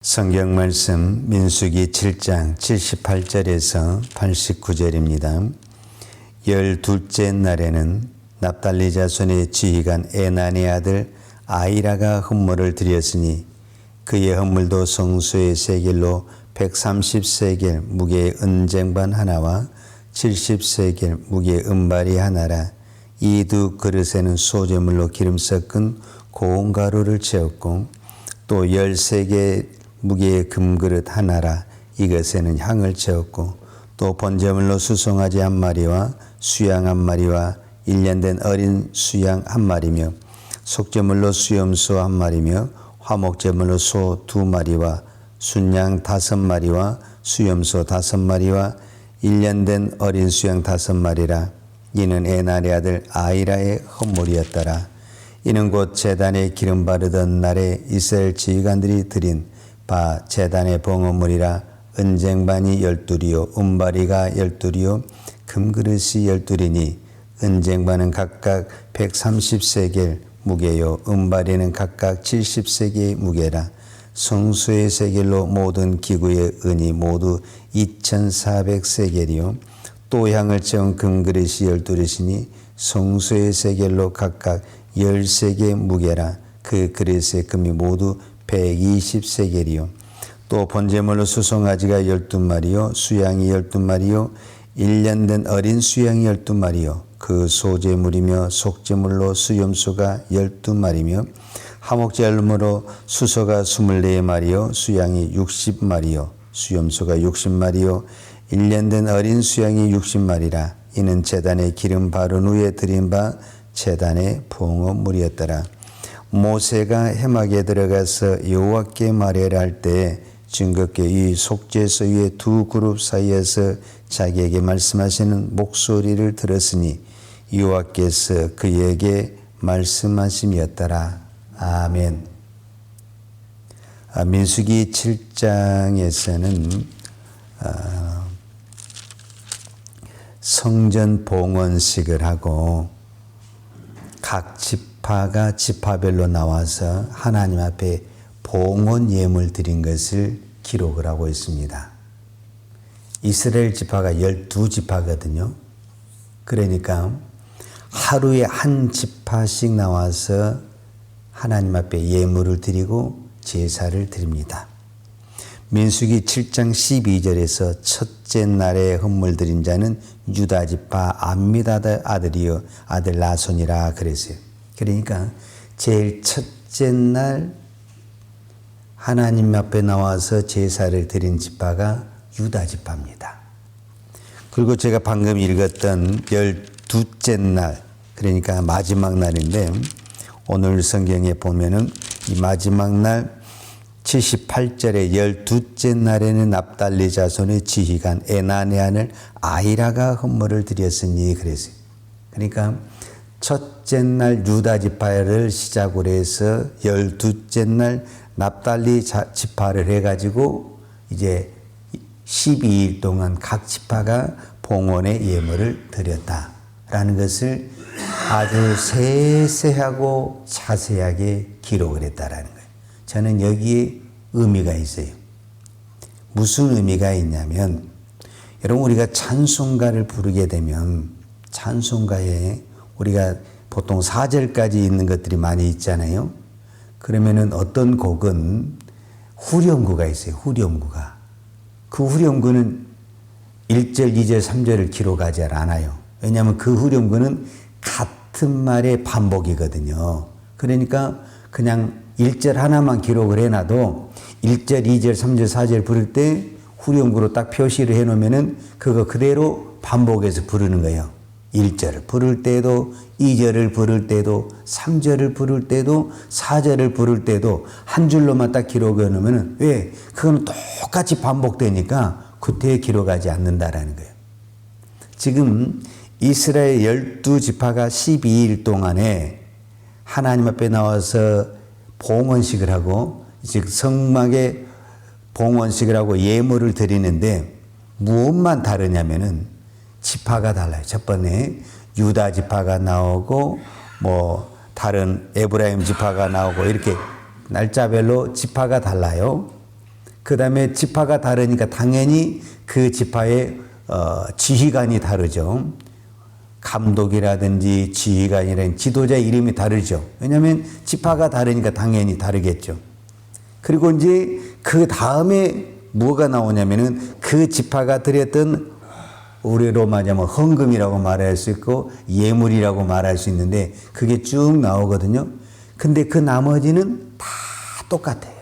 성경 말씀 민수기 7장 78절에서 89절입니다. 12째 날에는 납달리 자손의 지휘관 에난의 아들 아이라가 헌물을 드렸으니 그의 헌물도 성소의 세겔로 130세겔 무게의 은쟁반 하나와 70세겔 무게의 은발이 하나라. 이 두 그릇에는 소재물로 기름 섞은 고운 가루를 채웠고 또 13개 무게의 금그릇 하나라. 이것에는 향을 채웠고 또 번제물로 수송아지 한 마리와 수양 한 마리와 1년 된 어린 수양 한 마리며 속죄물로 수염소 한 마리며 화목제물로 소 2마리와 순양 5마리와 수염소 5마리와 1년 된 어린 수양 5마리라. 이는 에난의 아들 아이라의 헌물이었더라. 이는 곧 제단에 기름 바르던 날에 이스라엘 지휘관들이 드린 바 제단의 봉헌물이라. 은쟁반이 12이요 은바리가 12이요 금그릇이 12이니 은쟁반은 각각 130세겔 무게요 은바리는 각각 70세겔 무게라. 성소의 세겔로 모든 기구의 은이 모두 2400세겔이요 또 향을 채운 금그릇이 12이니 성소의 세겔로 각각 10세겔 무게라. 그 그릇의 금이 모두 120세겔이요 또 번제물로 수송아지가 12마리요 수양이 12마리요 1년 된 어린 수양이 12마리요 그 소제물이며 속제물로 수염소가 12마리며 화목제물로 수소가 24마리요 수양이 60마리요 수염소가 60마리요 1년 된 어린 수양이 60마리라. 이는 제단에 기름 바른 후에 드린 바 제단의 봉헌물이었더라. 모세가 회막에 들어가서 여호와께 말해라 할 때에 증거께 이 속죄소 위에 두 그룹 사이에서 자기에게 말씀하시는 목소리를 들었으니 여호와께서 그에게 말씀하심이었더라. 아멘. 민수기 7장에서는 성전 봉헌식을 하고 각 지파가 지파별로 나와서 하나님 앞에 봉헌 예물 드린 것을 기록을 하고 있습니다. 이스라엘 지파가 12지파거든요. 그러니까 하루에 한 지파씩 나와서 하나님 앞에 예물을 드리고 제사를 드립니다. 민수기 7장 12절에서 첫째 날에 헌물 드린 자는 유다 지파 암미다의 아들이요 아들 나손이라 그랬어요. 그러니까 제일 첫째 날 하나님 앞에 나와서 제사를 드린 지파가 유다 지파입니다. 그리고 제가 방금 읽었던 12째 날, 그러니까 마지막 날인데 오늘 성경에 보면은 이 마지막 날 78절에 12째 날에는 납달리 자손의 지휘관 에난의 아들 아이라가 헌물을 드렸으니 그랬어요. 그러니까 첫째 날 유다 지파를 시작으로 해서 12째 날 납달리 지파를 해가지고 이제 12일 동안 각 지파가 봉헌의 예물을 드렸다라는 것을 아주 세세하고 자세하게 기록을 했다라는 거예요. 저는 여기에 의미가 있어요. 무슨 의미가 있냐면 여러분 우리가 찬송가를 부르게 되면 찬송가에 우리가 보통 4절까지 있는 것들이 많이 있잖아요. 그러면은 어떤 곡은 후렴구가 있어요. 후렴구가. 그 후렴구는 1절, 2절, 3절을 기록하지 않아요. 왜냐하면 그 후렴구는 같은 말의 반복이거든요. 그러니까 그냥 1절 하나만 기록을 해놔도 1절, 2절, 3절, 4절 부를 때 후렴구로 딱 표시를 해놓으면은 그거 그대로 반복해서 부르는 거예요. 1절을 부를 때도 2절을 부를 때도 3절을 부를 때도 4절을 부를 때도 한 줄로만 딱 기록해 놓으면 왜? 그거는 똑같이 반복되니까 그때에 기록하지 않는다라는 거예요. 지금 이스라엘 12지파가 12일 동안에 하나님 앞에 나와서 봉헌식을 하고 즉 성막에 봉헌식을 하고 예물을 드리는데 무엇만 다르냐면은 지파가 달라요. 첫 번에 유다 지파가 나오고 뭐 다른 에브라임 지파가 나오고 이렇게 날짜별로 지파가 달라요. 그 다음에 지파가 다르니까 당연히 그 지파의 지휘관이 다르죠. 감독이라든지 지휘관이라든지 지도자 이름이 다르죠. 왜냐하면 지파가 다르니까 당연히 다르겠죠. 그리고 이제 그 다음에 뭐가 나오냐면은 그 지파가 드렸던 우리로 말하자면 헌금이라고 말할 수 있고 예물이라고 말할 수 있는데 그게 쭉 나오거든요. 근데 그 나머지는 다 똑같아요.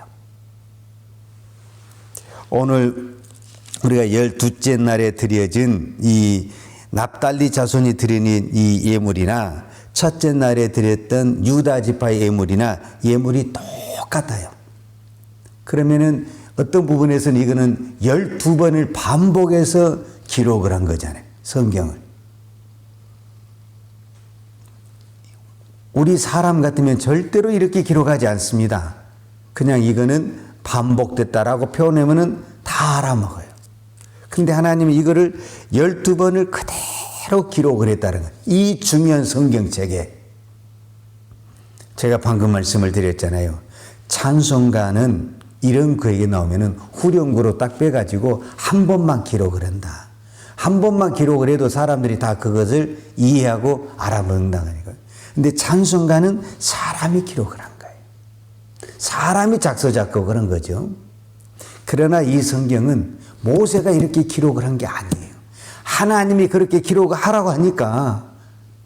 오늘 우리가 12째 날에 드려진 이 납달리 자손이 드리는 이 예물이나 첫째 날에 드렸던 유다 지파의 예물이 똑같아요. 그러면은 어떤 부분에서는 이거는 12번을 반복해서 기록을 한 거잖아요. 성경을. 우리 사람 같으면 절대로 이렇게 기록하지 않습니다. 그냥 이거는 반복됐다라고 표현하면은 다 알아먹어요. 근데 하나님은 이거를 12번을 그대로 기록을 했다는 거예요. 이 중요한 성경책에. 제가 방금 말씀을 드렸잖아요. 찬송가는 이런 그에게 나오면은 후렴구로 딱 빼가지고 한 번만 기록을 한다. 한 번만 기록을 해도 사람들이 다 그것을 이해하고 알아먹는다는 거예요. 근데 찬송가는 사람이 기록을 한 거예요. 사람이 작서 작곡을 한 거죠. 그러나 이 성경은 모세가 이렇게 기록을 한 게 아니에요. 하나님이 그렇게 기록을 하라고 하니까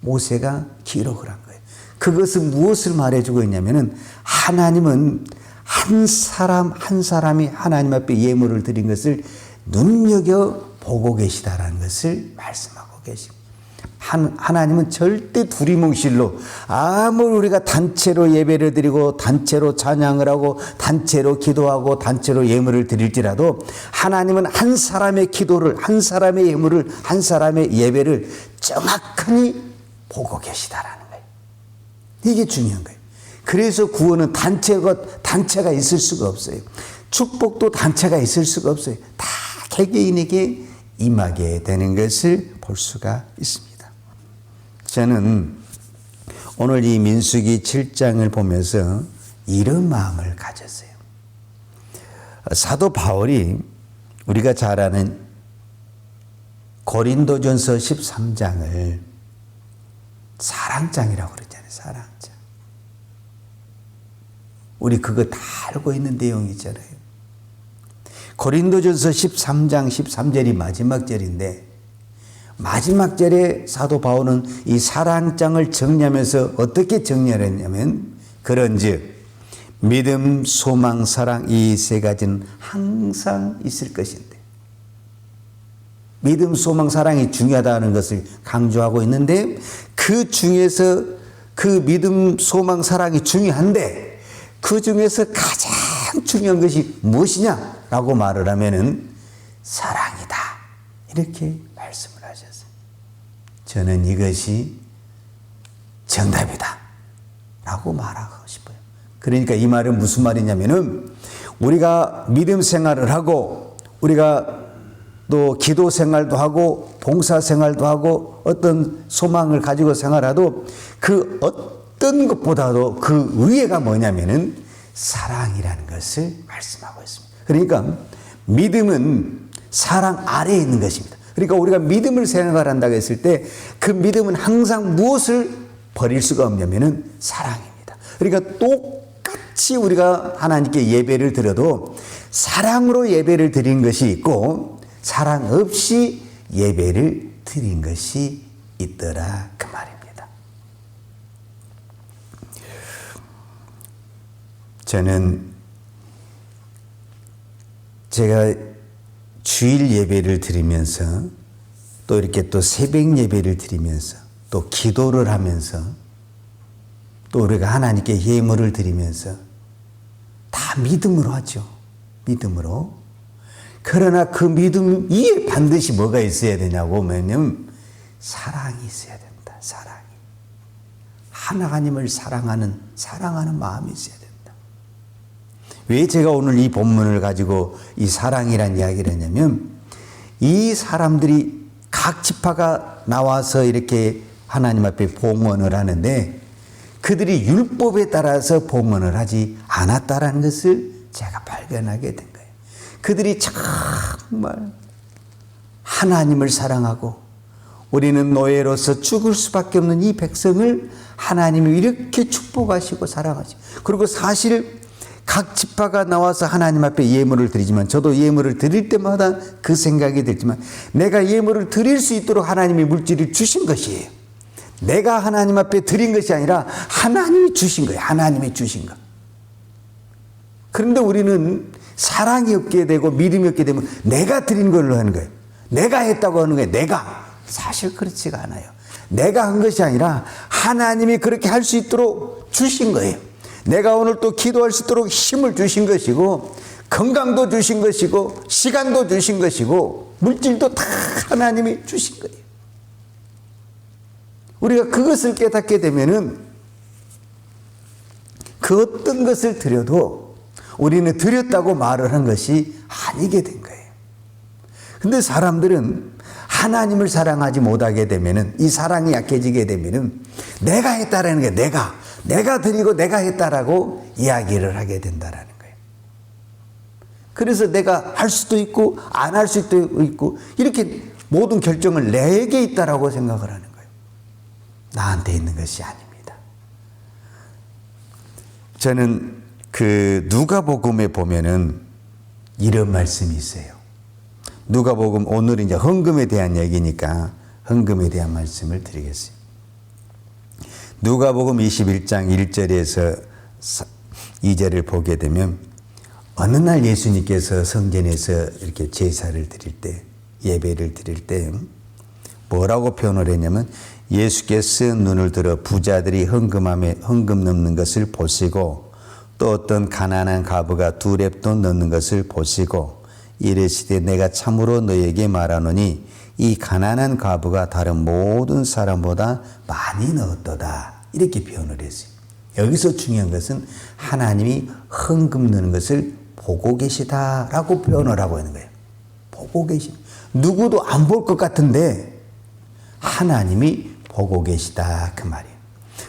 모세가 기록을 한 거예요. 그것은 무엇을 말해주고 있냐면은 하나님은 한 사람 한 사람이 하나님 앞에 예물을 드린 것을 눈여겨 보고 계시다라는 것을 말씀하고 계십니다. 하나님은 절대 두리뭉실로 아무리 우리가 단체로 예배를 드리고 단체로 찬양을 하고 단체로 기도하고 단체로 예물을 드릴지라도 하나님은 한 사람의 기도를 한 사람의 예물을 한 사람의 예배를 정확하니 보고 계시다라는 거예요. 이게 중요한 거예요. 그래서 구원은 단체가 있을 수가 없어요. 축복도 단체가 있을 수가 없어요. 다 개개인에게 임하게 되는 것을 볼 수가 있습니다. 저는 오늘 이 민수기 7장을 보면서 이런 마음을 가졌어요. 사도 바울이 우리가 잘 아는 고린도전서 13장을 사랑장이라고 그러잖아요. 사랑장. 우리 그거 다 알고 있는 내용이잖아요. 고린도전서 13장 13절이 마지막 절인데 마지막 절에 사도 바울은 이 사랑장을 정리하면서 어떻게 정리를 했냐면 그런즉 믿음, 소망, 사랑 이 세 가지는 항상 있을 것인데 믿음, 소망, 사랑이 중요하다는 것을 강조하고 있는데 그 중에서 그 믿음, 소망, 사랑이 중요한데 그 중에서 가장 중요한 것이 무엇이냐라고 말을 하면은 사랑이다. 이렇게 말씀을 하셨어요. 저는 이것이 정답이다. 라고 말하고 싶어요. 그러니까 이 말은 무슨 말이냐면은 우리가 믿음 생활을 하고 우리가 또 기도 생활도 하고 봉사 생활도 하고 어떤 소망을 가지고 생활해도 그 어떤 것보다도 그 위에가 뭐냐면은 사랑이라는 것을 말씀하고 있습니다. 그러니까 믿음은 사랑 아래에 있는 것입니다. 그러니까 우리가 믿음을 생각한다고 했을 때 그 믿음은 항상 무엇을 버릴 수가 없냐면은 사랑입니다. 그러니까 똑같이 우리가 하나님께 예배를 드려도 사랑으로 예배를 드린 것이 있고 사랑 없이 예배를 드린 것이 있더라 그 말입니다. 저는 제가 주일 예배를 드리면서 또 이렇게 또 새벽 예배를 드리면서 또 기도를 하면서 또 우리가 하나님께 예물을 드리면서 다 믿음으로 하죠. 믿음으로. 그러나 그 믿음 위에 반드시 뭐가 있어야 되냐고 하면 사랑이 있어야 된다. 사랑이. 하나님을 사랑하는 마음이 있어야 된다. 왜 제가 오늘 이 본문을 가지고 이 사랑이란 이야기를 했냐면 이 사람들이 각 지파가 나와서 이렇게 하나님 앞에 봉헌을 하는데 그들이 율법에 따라서 봉헌을 하지 않았다라는 것을 제가 발견하게 된 거예요. 그들이 정말 하나님을 사랑하고 우리는 노예로서 죽을 수밖에 없는 이 백성을 하나님이 이렇게 축복하시고 사랑하시고, 그리고 사실 각 지파가 나와서 하나님 앞에 예물을 드리지만, 저도 예물을 드릴 때마다 그 생각이 들지만, 내가 예물을 드릴 수 있도록 하나님이 물질을 주신 것이에요. 내가 하나님 앞에 드린 것이 아니라 하나님이 주신 거예요. 하나님이 주신 것. 그런데 우리는 사랑이 없게 되고 믿음이 없게 되면 내가 드린 걸로 하는 거예요. 내가 했다고 하는 거예요. 내가. 사실 그렇지가 않아요. 내가 한 것이 아니라 하나님이 그렇게 할 수 있도록 주신 거예요. 내가 오늘 또 기도할 수 있도록 힘을 주신 것이고, 건강도 주신 것이고, 시간도 주신 것이고, 물질도 다 하나님이 주신 거예요. 우리가 그것을 깨닫게 되면은 그 어떤 것을 드려도 우리는 드렸다고 말을 한 것이 아니게 된 거예요. 근데 사람들은 하나님을 사랑하지 못하게 되면은, 이 사랑이 약해지게 되면은 내가 했다라는 게, 내가 드리고 내가 했다라고 이야기를 하게 된다라는 거예요. 그래서 내가 할 수도 있고 안 할 수도 있고, 이렇게 모든 결정을 내게 있다라고 생각을 하는 거예요. 나한테 있는 것이 아닙니다. 저는 그 누가복음에 보면은 이런 말씀이 있어요. 누가복음, 오늘은 이제 헌금에 대한 얘기니까 헌금에 대한 말씀을 드리겠습니다. 누가복음 21장 1절에서 2절을 보게 되면, 어느 날 예수님께서 성전에서 이렇게 제사를 드릴 때, 예배를 드릴 때 뭐라고 표현을 했냐면, 예수께서 눈을 들어 부자들이 헌금 넣는 것을 보시고, 또 어떤 가난한 과부가 2렙돈 넣는 것을 보시고 이르시되, 내가 참으로 너에게 말하노니 이 가난한 과부가 다른 모든 사람보다 많이 넣었도다. 이렇게 표현을 했어요. 여기서 중요한 것은 하나님이 헌금 넣는 것을 보고 계시다라고 표현을 하고 있는 거예요. 보고 계시. 누구도 안 볼 것 같은데 하나님이 보고 계시다, 그 말이에요.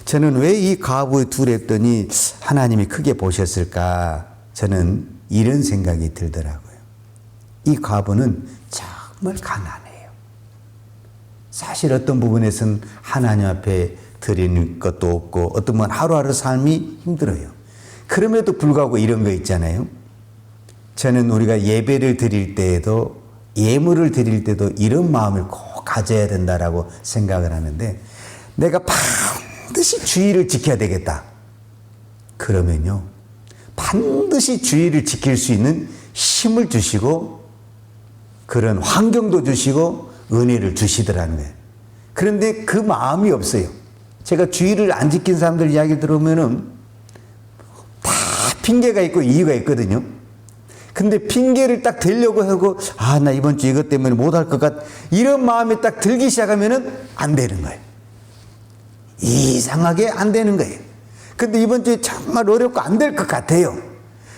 저는 왜 이 과부의 2렙돈이 하나님이 크게 보셨을까? 저는 이런 생각이 들더라고요. 이 과부는 정말 가난해요. 사실 어떤 부분에서는 하나님 앞에 드리는 것도 없고, 어떤 분 하루하루 삶이 힘들어요. 그럼에도 불구하고 이런 거 있잖아요. 저는 우리가 예배를 드릴 때에도, 예물을 드릴 때도 이런 마음을 꼭 가져야 된다라고 생각을 하는데, 내가 반드시 주의를 지켜야 되겠다. 그러면요, 반드시 주의를 지킬 수 있는 힘을 주시고 그런 환경도 주시고 은혜를 주시더라는 거예요. 그런데 그 마음이 없어요. 제가 주의를 안 지킨 사람들 이야기 들어보면은 다 핑계가 있고 이유가 있거든요. 근데 핑계를 딱 대려고 하고, 나 이번 주 이것 때문에 못할 것 같, 이런 마음이 딱 들기 시작하면은 안 되는 거예요. 이상하게 안 되는 거예요. 근데 이번 주에 정말 어렵고 안 될 것 같아요.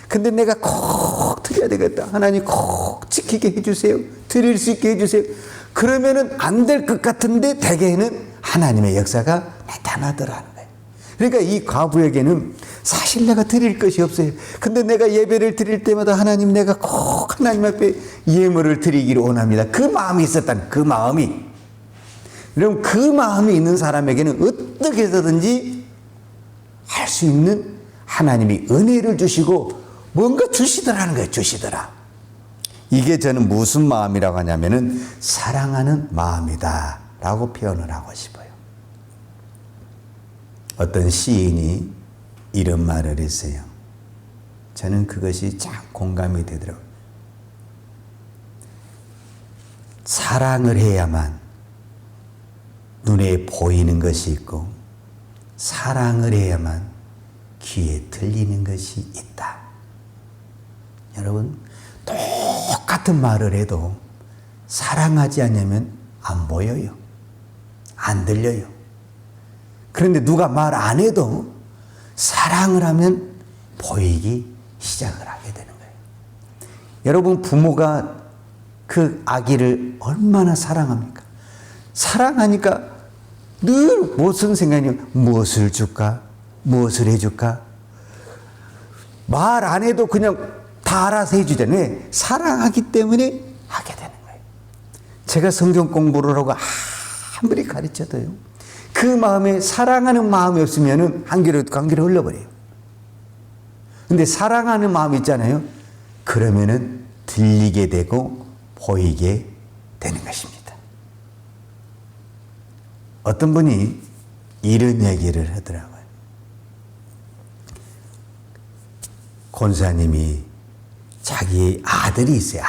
근데 내가 꼭 드려야 되겠다. 하나님 꼭 지키게 해주세요. 드릴 수 있게 해주세요. 그러면은 안 될 것 같은데 대개는 하나님의 역사가 나타나더라는 거예요. 그러니까 이 과부에게는 사실 내가 드릴 것이 없어요. 근데 내가 예배를 드릴 때마다 하나님, 내가 꼭 하나님 앞에 예물을 드리기를 원합니다. 그 마음이 있었다는, 그 마음이. 그럼 그 마음이 있는 사람에게는 어떻게 해서든지 할 수 있는 하나님이 은혜를 주시고 뭔가 주시더라는 거예요. 주시더라. 이게 저는 무슨 마음이라고 하냐면은 사랑하는 마음이다 라고 표현을 하고 싶어요. 어떤 시인이 이런 말을 했어요. 저는 그것이 참 공감이 되더라고요. 사랑을 해야만 눈에 보이는 것이 있고, 사랑을 해야만 귀에 들리는 것이 있다. 여러분, 똑같은 말을 해도 사랑하지 않으면 안 보여요. 안 들려요. 그런데 누가 말 안 해도 사랑을 하면 보이기 시작을 하게 되는 거예요. 여러분, 부모가 그 아기를 얼마나 사랑합니까? 사랑하니까 늘 무슨 생각이냐면, 무엇을 줄까? 무엇을 해줄까? 말 안 해도 그냥 다 다 알아서 해주잖아요. 왜? 사랑하기 때문에 하게 되는 거예요. 제가 성경 공부를 하고 아무리 가르쳐도요, 그 마음에 사랑하는 마음이 없으면 관계로 흘러버려요. 근데 사랑하는 마음이 있잖아요. 그러면은 들리게 되고 보이게 되는 것입니다. 어떤 분이 이런 얘기를 하더라고요. 권사님이 자기 아들이 있어요.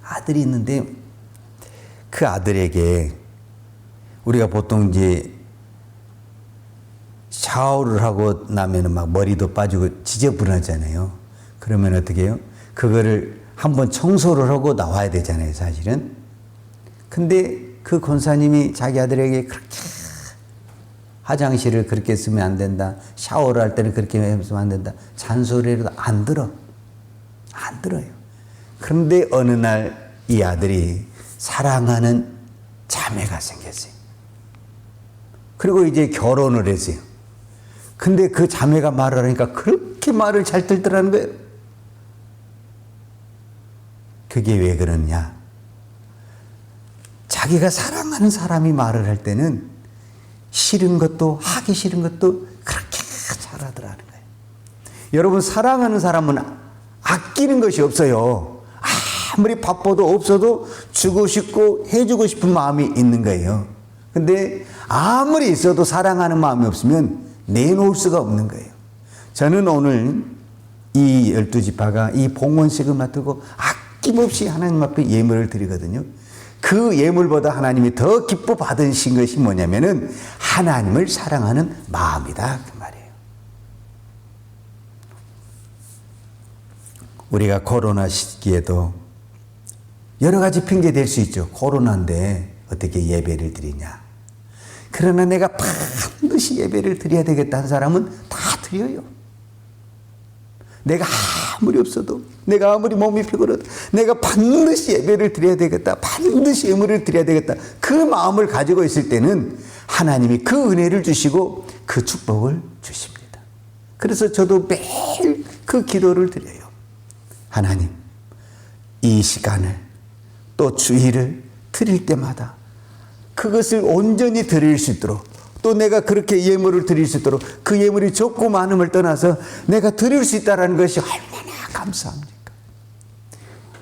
아들이 있는데 그 아들에게 우리가 보통 이제 샤워를 하고 나면은 막 머리도 빠지고 지저분하잖아요. 그러면 어떻게 해요? 그거를 한번 청소를 하고 나와야 되잖아요, 사실은. 근데 그 권사님이 자기 아들에게 그렇게 화장실을 그렇게 쓰면 안 된다, 샤워를 할 때는 그렇게 쓰면 안 된다, 잔소리라도 안 들어요. 그런데 어느 날 이 아들이 사랑하는 자매가 생겼어요. 그리고 이제 결혼을 했어요. 근데 그 자매가 말을 하니까 그렇게 말을 잘 듣더라는 거예요. 그게 왜 그러냐? 자기가 사랑하는 사람이 말을 할 때는 싫은 것도 하기 싫은 것도 그렇게 잘하더라는 거예요. 여러분, 사랑하는 사람은 아끼는 것이 없어요. 아무리 바빠도 없어도 주고 싶고 해주고 싶은 마음이 있는 거예요. 근데 아무리 있어도 사랑하는 마음이 없으면 내놓을 수가 없는 거예요. 저는 오늘 이 12지파가 이 봉헌식을 맡고 아낌없이 하나님 앞에 예물을 드리거든요. 그 예물보다 하나님이 더 기뻐 받으신 것이 뭐냐면은 하나님을 사랑하는 마음이다, 그 말이에요. 우리가 코로나 시기에도 여러 가지 핑계 댈 수 있죠. 코로나인데 어떻게 예배를 드리냐. 그러나 내가 반드시 예배를 드려야 되겠다는 사람은 다 드려요. 내가 아무리 없어도, 내가 아무리 몸이 피곤해도 내가 반드시 예배를 드려야 되겠다, 반드시 예물을 드려야 되겠다, 그 마음을 가지고 있을 때는 하나님이 그 은혜를 주시고 그 축복을 주십니다. 그래서 저도 매일 그 기도를 드려요. 하나님, 이 시간을 또 주일을 드릴 때마다 그것을 온전히 드릴 수 있도록, 또 내가 그렇게 예물을 드릴 수 있도록, 그 예물이 적고 많음을 떠나서 내가 드릴 수 있다는 것이 얼마나 감사합니까?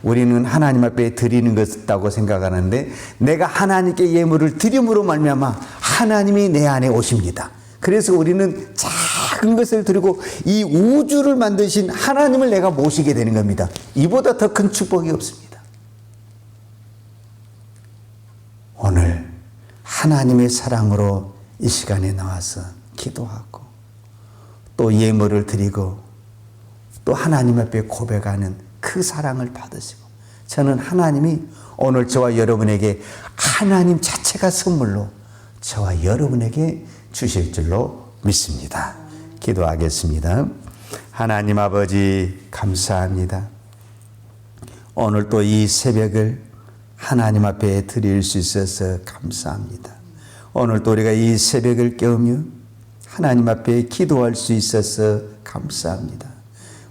우리는 하나님 앞에 드리는 것이라고 생각하는데, 내가 하나님께 예물을 드림으로 말미암아 하나님이 내 안에 오십니다. 그래서 우리는 작은 것을 드리고 이 우주를 만드신 하나님을 내가 모시게 되는 겁니다. 이보다 더 큰 축복이 없습니다. 오늘 하나님의 사랑으로 이 시간에 나와서 기도하고 또 예물을 드리고 또 하나님 앞에 고백하는 그 사랑을 받으시고, 저는 하나님이 오늘 저와 여러분에게 하나님 자체가 선물로 저와 여러분에게 주실 줄로 믿습니다. 기도하겠습니다. 하나님 아버지, 감사합니다. 오늘 또 이 새벽을 하나님 앞에 드릴 수 있어서 감사합니다. 오늘 또 우리가 이 새벽을 깨우며 하나님 앞에 기도할 수 있어서 감사합니다.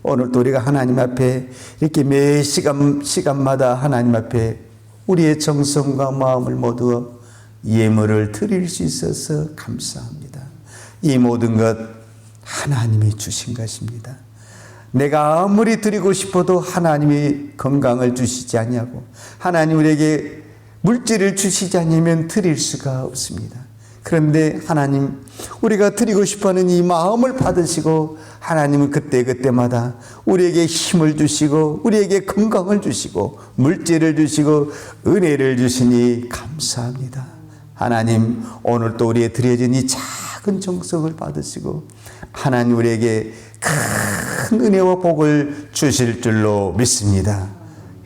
오늘 또 우리가 하나님 앞에 이렇게 매 시간마다 하나님 앞에 우리의 정성과 마음을 모두 예물을 드릴 수 있어서 감사합니다. 이 모든 것 하나님이 주신 것입니다. 내가 아무리 드리고 싶어도 하나님이 건강을 주시지 않냐고, 하나님 우리에게 물질을 주시지 않으면 드릴 수가 없습니다. 그런데 하나님, 우리가 드리고 싶어하는 이 마음을 받으시고 하나님은 그때그때마다 우리에게 힘을 주시고 우리에게 건강을 주시고 물질을 주시고 은혜를 주시니 감사합니다. 하나님, 오늘 또 우리의 드려진 이 작은 정성을 받으시고 하나님 우리에게 큰 은혜와 복을 주실 줄로 믿습니다.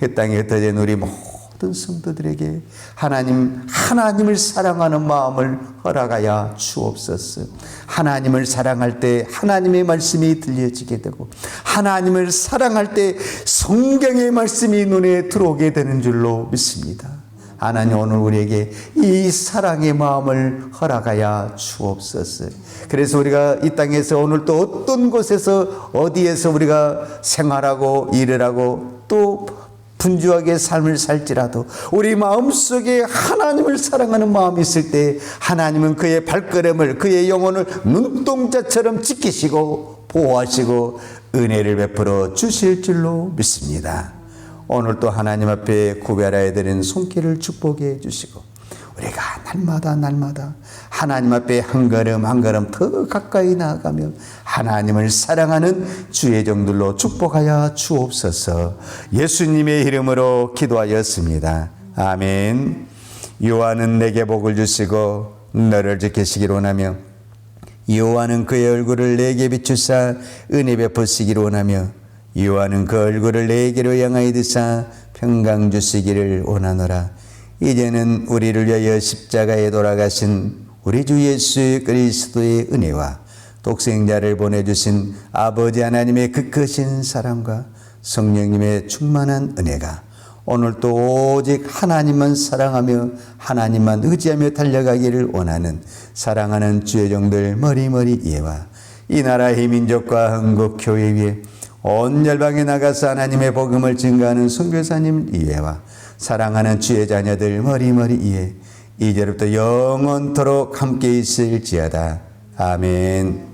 이 땅에 흩어진 우리 모든 성도들에게 하나님을 사랑하는 마음을 허락하여 주옵소서. 하나님을 사랑할 때 하나님의 말씀이 들려지게 되고, 하나님을 사랑할 때 성경의 말씀이 눈에 들어오게 되는 줄로 믿습니다. 하나님 오늘 우리에게 이 사랑의 마음을 허락하여 주옵소서. 그래서 우리가 이 땅에서 오늘 또 어떤 곳에서 어디에서 우리가 생활하고 일을 하고 또 분주하게 삶을 살지라도 우리 마음속에 하나님을 사랑하는 마음이 있을 때 하나님은 그의 발걸음을 그의 영혼을 눈동자처럼 지키시고 보호하시고 은혜를 베풀어 주실 줄로 믿습니다. 오늘 또 하나님 앞에 구별하여 드린 손길을 축복해 주시고 우리가 날마다 하나님 앞에 한 걸음 한 걸음 더 가까이 나아가며 하나님을 사랑하는 주의 종들로 축복하여 주옵소서. 예수님의 이름으로 기도하였습니다. 아멘. 여호와는 내게 복을 주시고 너를 지키시기를 원하며 여호와는 그의 얼굴을 내게 비추사 은혜 베푸시기를 원하며 여호와는 그 얼굴을 내게로 향하여 드사 평강 주시기를 원하노라. 이제는 우리를 위하여 십자가에 돌아가신 우리 주 예수 그리스도의 은혜와 독생자를 보내주신 아버지 하나님의 그 크신 사랑과 성령님의 충만한 은혜가 오늘 또 오직 하나님만 사랑하며 하나님만 의지하며 달려가기를 원하는 사랑하는 주의 종들 머리머리 이해와 이 나라의 민족과 한국 교회 위에 온 열방에 나가서 하나님의 복음을 증거하는 선교사님 이해와 사랑하는 주의 자녀들 머리머리 이해 이제부터 영원토록 함께 있을지어다. 아멘.